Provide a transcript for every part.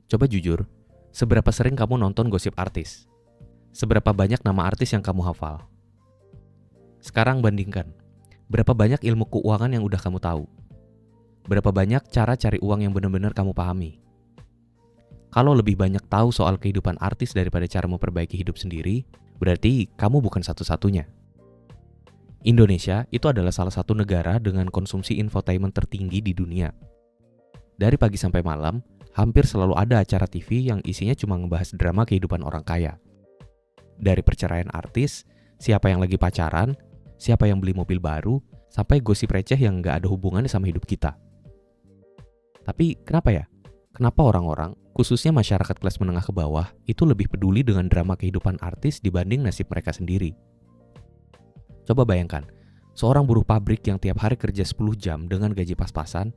Coba jujur, seberapa sering kamu nonton gosip artis? Seberapa banyak nama artis yang kamu hafal? Sekarang bandingkan, berapa banyak ilmu keuangan yang udah kamu tahu? Berapa banyak cara cari uang yang benar-benar kamu pahami? Kalau lebih banyak tahu soal kehidupan artis daripada cara memperbaiki hidup sendiri, berarti kamu bukan satu-satunya. Indonesia itu adalah salah satu negara dengan konsumsi infotainment tertinggi di dunia. Dari pagi sampai malam, hampir selalu ada acara TV yang isinya cuma ngebahas drama kehidupan orang kaya. Dari perceraian artis, siapa yang lagi pacaran, siapa yang beli mobil baru, sampai gosip receh yang nggak ada hubungannya sama hidup kita. Tapi kenapa ya? Kenapa orang-orang, khususnya masyarakat kelas menengah ke bawah, itu lebih peduli dengan drama kehidupan artis dibanding nasib mereka sendiri? Coba bayangkan, seorang buruh pabrik yang tiap hari kerja 10 jam dengan gaji pas-pasan,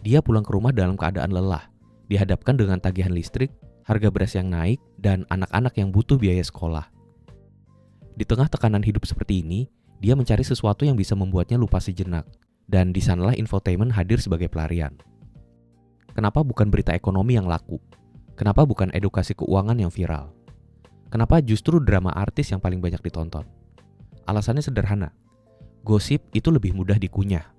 dia pulang ke rumah dalam keadaan lelah, dihadapkan dengan tagihan listrik, harga beras yang naik, dan anak-anak yang butuh biaya sekolah. Di tengah tekanan hidup seperti ini, dia mencari sesuatu yang bisa membuatnya lupa sejenak, dan di sanalah infotainment hadir sebagai pelarian. Kenapa bukan berita ekonomi yang laku? Kenapa bukan edukasi keuangan yang viral? Kenapa justru drama artis yang paling banyak ditonton? Alasannya sederhana, gosip itu lebih mudah dikunyah.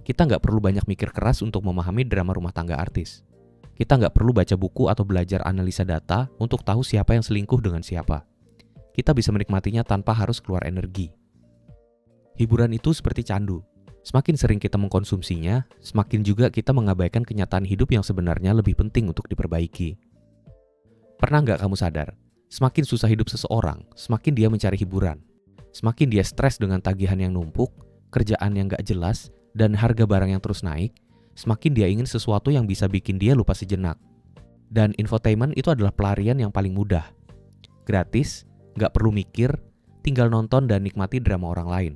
Kita nggak perlu banyak mikir keras untuk memahami drama rumah tangga artis. Kita nggak perlu baca buku atau belajar analisa data untuk tahu siapa yang selingkuh dengan siapa. Kita bisa menikmatinya tanpa harus keluar energi. Hiburan itu seperti candu. Semakin sering kita mengkonsumsinya, semakin juga kita mengabaikan kenyataan hidup yang sebenarnya lebih penting untuk diperbaiki. Pernah nggak kamu sadar, semakin susah hidup seseorang, semakin dia mencari hiburan. Semakin dia stres dengan tagihan yang numpuk, kerjaan yang nggak jelas, dan harga barang yang terus naik, semakin dia ingin sesuatu yang bisa bikin dia lupa sejenak. Dan infotainment itu adalah pelarian yang paling mudah. Gratis, nggak perlu mikir, tinggal nonton dan nikmati drama orang lain.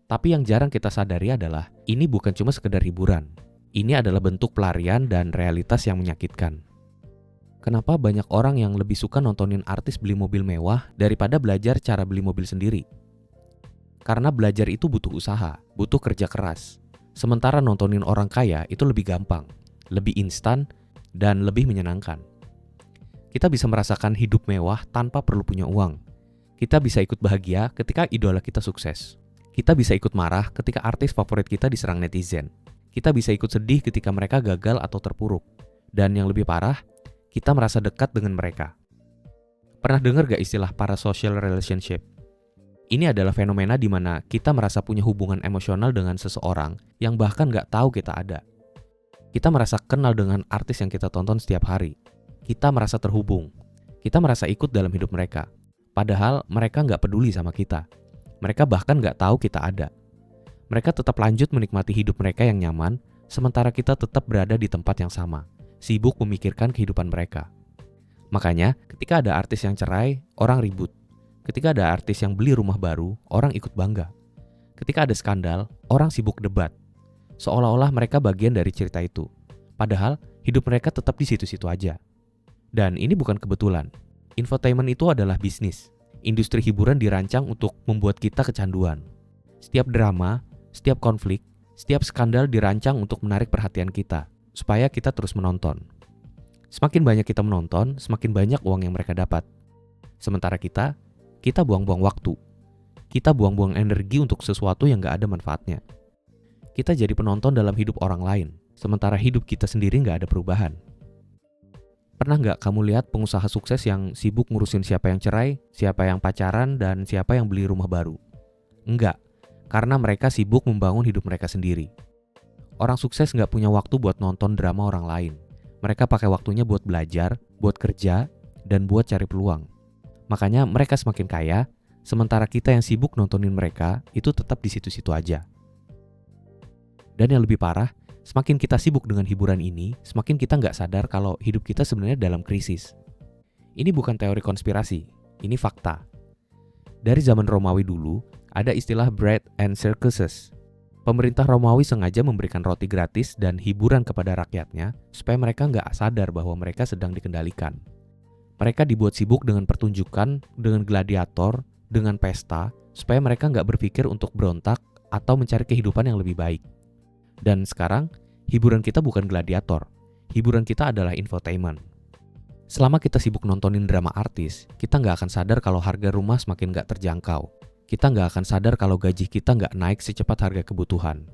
Tapi yang jarang kita sadari adalah, ini bukan cuma sekedar hiburan. Ini adalah bentuk pelarian dan realitas yang menyakitkan. Kenapa banyak orang yang lebih suka nontonin artis beli mobil mewah daripada belajar cara beli mobil sendiri? Karena belajar itu butuh usaha, butuh kerja keras. Sementara nontonin orang kaya itu lebih gampang, lebih instan, dan lebih menyenangkan. Kita bisa merasakan hidup mewah tanpa perlu punya uang. Kita bisa ikut bahagia ketika idola kita sukses. Kita bisa ikut marah ketika artis favorit kita diserang netizen. Kita bisa ikut sedih ketika mereka gagal atau terpuruk. Dan yang lebih parah, kita merasa dekat dengan mereka. Pernah dengar gak istilah parasocial relationship? Ini adalah fenomena di mana kita merasa punya hubungan emosional dengan seseorang yang bahkan gak tahu kita ada. Kita merasa kenal dengan artis yang kita tonton setiap hari. Kita merasa terhubung. Kita merasa ikut dalam hidup mereka. Padahal mereka gak peduli sama kita. Mereka bahkan gak tahu kita ada. Mereka tetap lanjut menikmati hidup mereka yang nyaman, sementara kita tetap berada di tempat yang sama, sibuk memikirkan kehidupan mereka. Makanya, ketika ada artis yang cerai, orang ribut. Ketika ada artis yang beli rumah baru, orang ikut bangga. Ketika ada skandal, orang sibuk debat. Seolah-olah mereka bagian dari cerita itu. Padahal, hidup mereka tetap di situ-situ aja. Dan ini bukan kebetulan. Infotainment itu adalah bisnis. Industri hiburan dirancang untuk membuat kita kecanduan. Setiap drama, setiap konflik, setiap skandal dirancang untuk menarik perhatian kita, supaya kita terus menonton. Semakin banyak kita menonton, semakin banyak uang yang mereka dapat. Sementara kita buang-buang waktu. Kita buang-buang energi untuk sesuatu yang gak ada manfaatnya. Kita jadi penonton dalam hidup orang lain, sementara hidup kita sendiri gak ada perubahan. Pernah gak kamu lihat pengusaha sukses yang sibuk ngurusin siapa yang cerai, siapa yang pacaran, dan siapa yang beli rumah baru? Enggak, karena mereka sibuk membangun hidup mereka sendiri. Orang sukses gak punya waktu buat nonton drama orang lain. Mereka pakai waktunya buat belajar, buat kerja, dan buat cari peluang. Makanya mereka semakin kaya, sementara kita yang sibuk nontonin mereka itu tetap di situ-situ aja. Dan yang lebih parah, semakin kita sibuk dengan hiburan ini, semakin kita nggak sadar kalau hidup kita sebenarnya dalam krisis. Ini bukan teori konspirasi, ini fakta. Dari zaman Romawi dulu, ada istilah bread and circuses. Pemerintah Romawi sengaja memberikan roti gratis dan hiburan kepada rakyatnya supaya mereka nggak sadar bahwa mereka sedang dikendalikan. Mereka dibuat sibuk dengan pertunjukan, dengan gladiator, dengan pesta, supaya mereka nggak berpikir untuk berontak atau mencari kehidupan yang lebih baik. Dan sekarang, hiburan kita bukan gladiator. Hiburan kita adalah infotainment. Selama kita sibuk nontonin drama artis, kita nggak akan sadar kalau harga rumah semakin nggak terjangkau. Kita nggak akan sadar kalau gaji kita nggak naik secepat harga kebutuhan.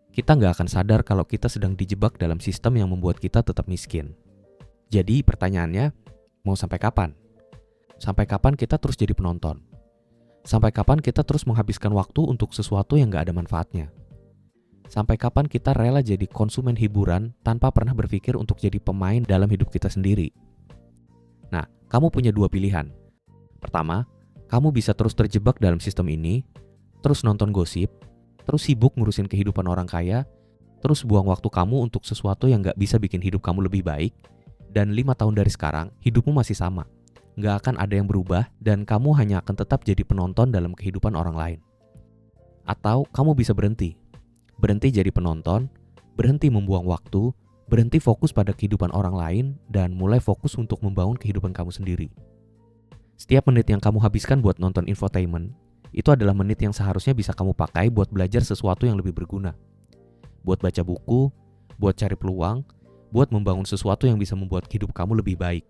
Kita nggak akan sadar kalau kita sedang dijebak dalam sistem yang membuat kita tetap miskin. Jadi pertanyaannya, mau sampai kapan? Sampai kapan kita terus jadi penonton? Sampai kapan kita terus menghabiskan waktu untuk sesuatu yang nggak ada manfaatnya? Sampai kapan kita rela jadi konsumen hiburan tanpa pernah berpikir untuk jadi pemain dalam hidup kita sendiri? Nah, kamu punya dua pilihan. Pertama, kamu bisa terus terjebak dalam sistem ini, terus nonton gosip, terus sibuk ngurusin kehidupan orang kaya, terus buang waktu kamu untuk sesuatu yang gak bisa bikin hidup kamu lebih baik, dan 5 tahun dari sekarang, hidupmu masih sama. Gak akan ada yang berubah, dan kamu hanya akan tetap jadi penonton dalam kehidupan orang lain. Atau kamu bisa berhenti. Berhenti jadi penonton, berhenti membuang waktu, berhenti fokus pada kehidupan orang lain, dan mulai fokus untuk membangun kehidupan kamu sendiri. Setiap menit yang kamu habiskan buat nonton infotainment, itu adalah menit yang seharusnya bisa kamu pakai buat belajar sesuatu yang lebih berguna. Buat baca buku, buat cari peluang, buat membangun sesuatu yang bisa membuat hidup kamu lebih baik.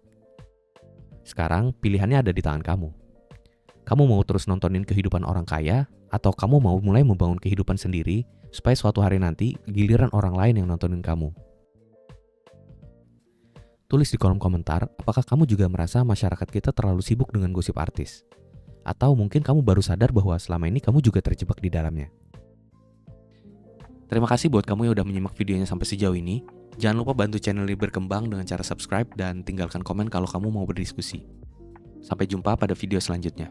Sekarang pilihannya ada di tangan kamu. Kamu mau terus nontonin kehidupan orang kaya, atau kamu mau mulai membangun kehidupan sendiri, supaya suatu hari nanti giliran orang lain yang nontonin kamu. Tulis di kolom komentar, apakah kamu juga merasa masyarakat kita terlalu sibuk dengan gosip artis? Atau mungkin kamu baru sadar bahwa selama ini kamu juga terjebak di dalamnya. Terima kasih buat kamu yang udah menyimak videonya sampai sejauh ini. Jangan lupa bantu channel ini berkembang dengan cara subscribe dan tinggalkan komen kalau kamu mau berdiskusi. Sampai jumpa pada video selanjutnya.